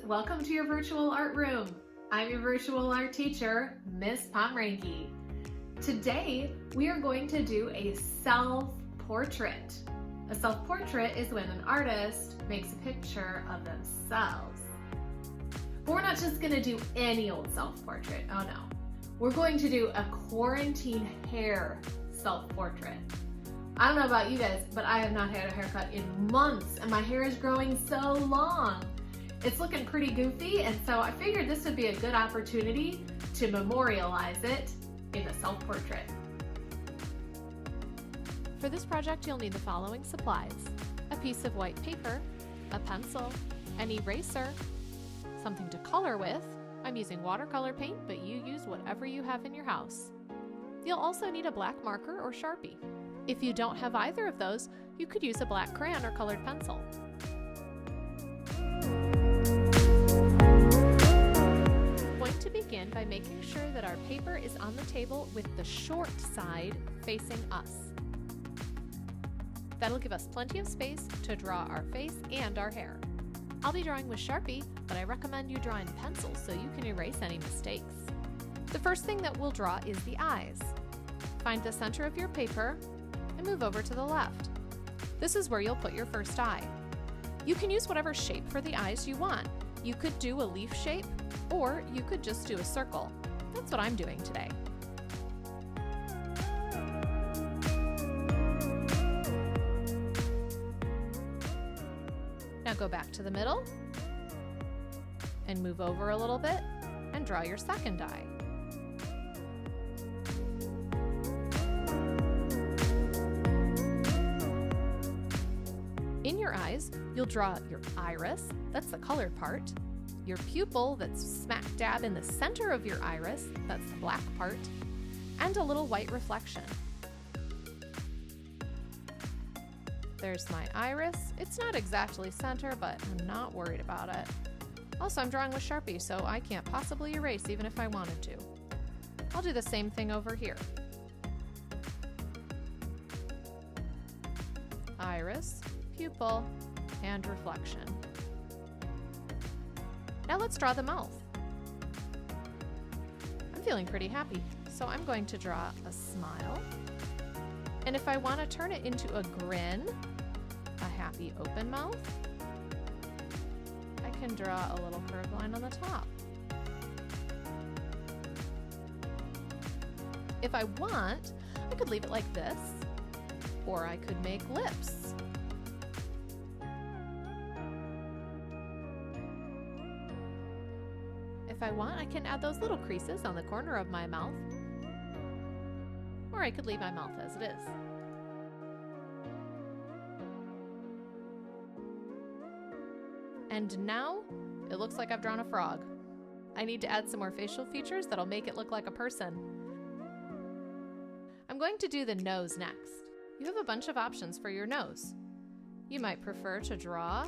Welcome to your virtual art room. I'm your virtual art teacher, Miss Pomranke. Today, we are going to do a self-portrait. A self-portrait is when an artist makes a picture of themselves. But we're not just gonna do any old self-portrait, oh no. We're going to do a quarantine hair self-portrait. I don't know about you guys, but I have not had a haircut in months and my hair is growing so long. It's looking pretty goofy, and so I figured this would be a good opportunity to memorialize it in a self-portrait. For this project, you'll need the following supplies: a piece of white paper, a pencil, an eraser, something to color with. I'm using watercolor paint, but you use whatever you have in your house. You'll also need a black marker or Sharpie. If you don't have either of those, you could use a black crayon or colored pencil. We're going to begin by making sure that our paper is on the table with the short side facing us. That'll give us plenty of space to draw our face and our hair. I'll be drawing with Sharpie, but I recommend you draw in pencil so you can erase any mistakes. The first thing that we'll draw is the eyes. Find the center of your paper and move over to the left. This is where you'll put your first eye. You can use whatever shape for the eyes you want. You could do a leaf shape, or you could just do a circle. That's what I'm doing today. Now go back to the middle and move over a little bit and draw your second eye. In your eyes, you'll draw your iris, that's the colored part, your pupil that's smack dab in the center of your iris, that's the black part, and a little white reflection. There's my iris. It's not exactly center, but I'm not worried about it. Also, I'm drawing with Sharpie, so I can't possibly erase even if I wanted to. I'll do the same thing over here. Iris, pupil, and reflection. Now let's draw the mouth. I'm feeling pretty happy, so I'm going to draw a smile. And if I want to turn it into a grin, a happy open mouth, I can draw a little curved line on the top. If I want, I could leave it like this, or I could make lips. If I want, I can add those little creases on the corner of my mouth, or I could leave my mouth as it is. And now, it looks like I've drawn a frog. I need to add some more facial features that'll make it look like a person. I'm going to do the nose next. You have a bunch of options for your nose. You might prefer to draw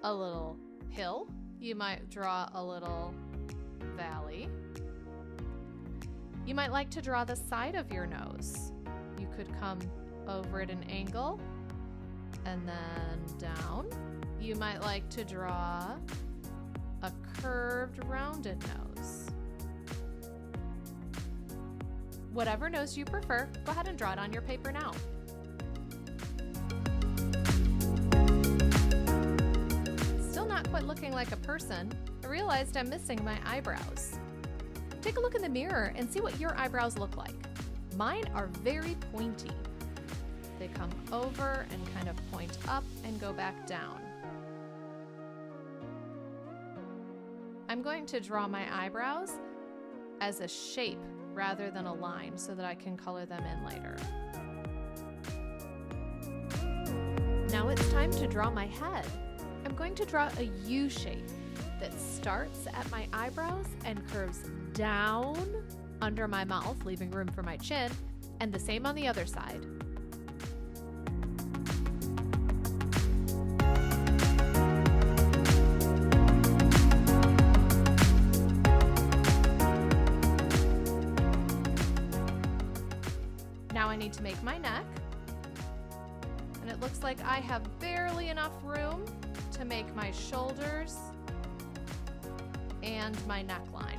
a little hill. You might draw a little valley. You might like to draw the side of your nose. You could come over at an angle and then down. You might like to draw a curved, rounded nose. Whatever nose you prefer, go ahead and draw it on your paper now. Still not quite looking like a person. I realized I'm missing my eyebrows. Take a look in the mirror and see what your eyebrows look like. Mine are very pointy. They come over and kind of point up and go back down. I'm going to draw my eyebrows as a shape rather than a line so that I can color them in later. Now it's time to draw my head. I'm going to draw a U shape that starts at my eyebrows and curves down under my mouth, leaving room for my chin, and the same on the other side. Now I need to make my neck, and it looks like I have barely enough room to make my shoulders and my neckline.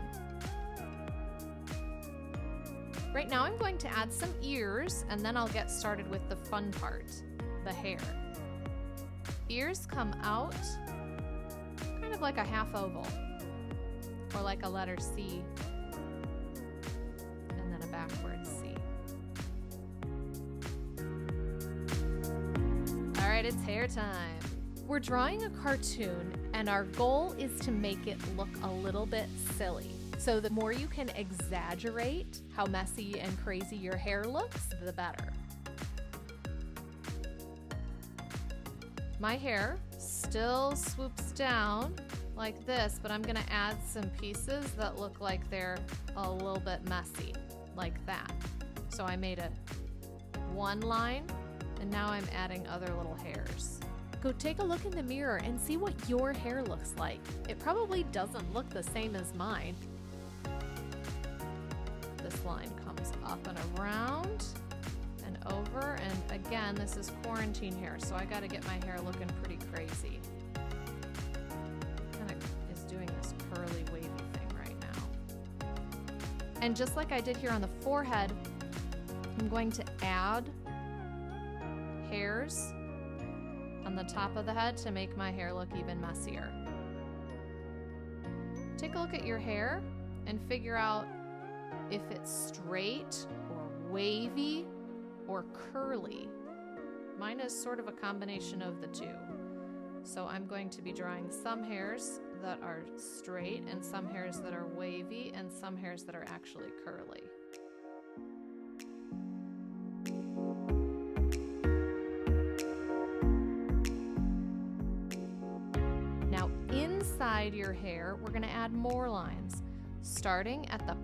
Right now I'm going to add some ears, and then I'll get started with the fun part, the hair. Ears come out kind of like a half oval, or like a letter C, and then a backwards C. All right, it's hair time. We're drawing a cartoon, and our goal is to make it look a little bit silly. So the more you can exaggerate how messy and crazy your hair looks, the better. My hair still swoops down like this, but I'm gonna add some pieces that look like they're a little bit messy, like that. So I made one line, and now I'm adding other little hairs. Go take a look in the mirror and see what your hair looks like. It probably doesn't look the same as mine. This line comes up and around and over, and again, this is quarantine hair, so I gotta get my hair looking pretty crazy. Kind of is doing this curly, wavy thing right now. And just like I did here on the forehead, I'm going to add hairs on the top of the head to make my hair look even messier. Take a look at your hair and figure out if it's straight or wavy or curly. Mine is sort of a combination of the two. So I'm going to be drawing some hairs that are straight and some hairs that are wavy and some hairs that are actually curly. Now inside your hair, we're going to add more lines. Starting at the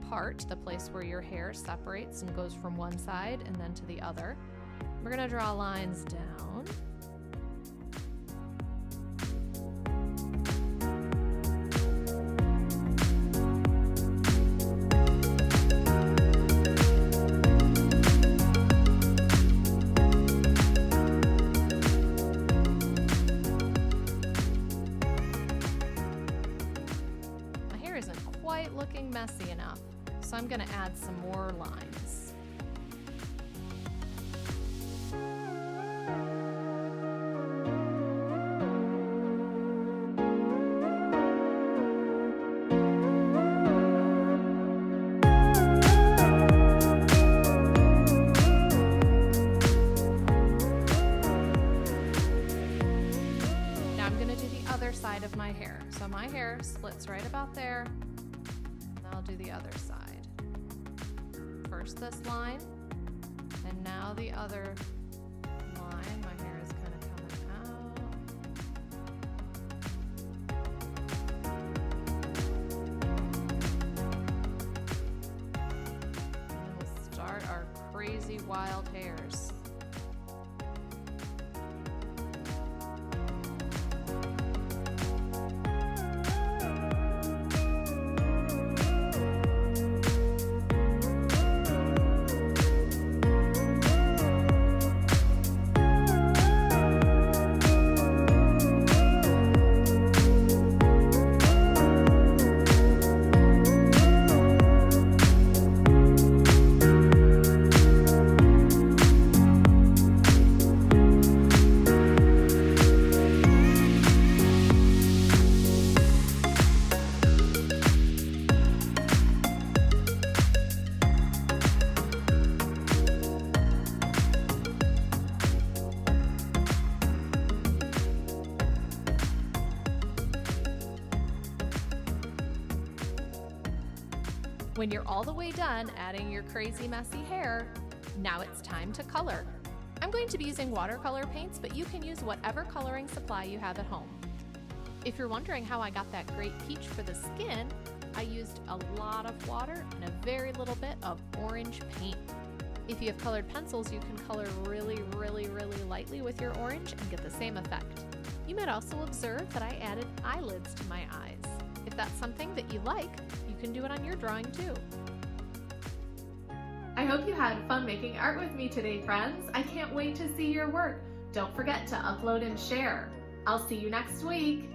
place where your hair separates and goes from one side and then to the other. We're going to draw lines down. Quite looking messy enough, so I'm going to add some more lines. Now I'm going to do the other side of my hair. So my hair splits right about there. I'll do the other side. First this line, and now the other line. My hair is kind of coming out. And we'll start our crazy wild hairs. When you're all the way done adding your crazy messy hair, now it's time to color. I'm going to be using watercolor paints, but you can use whatever coloring supply you have at home. If you're wondering how I got that great peach for the skin, I used a lot of water and a very little bit of orange paint. If you have colored pencils, you can color really lightly with your orange and get the same effect. You might also observe that I added eyelids to my eyes. If that's something that you like, you can do it on your drawing too. I hope you had fun making art with me today, friends. I can't wait to see your work. Don't forget to upload and share. I'll see you next week.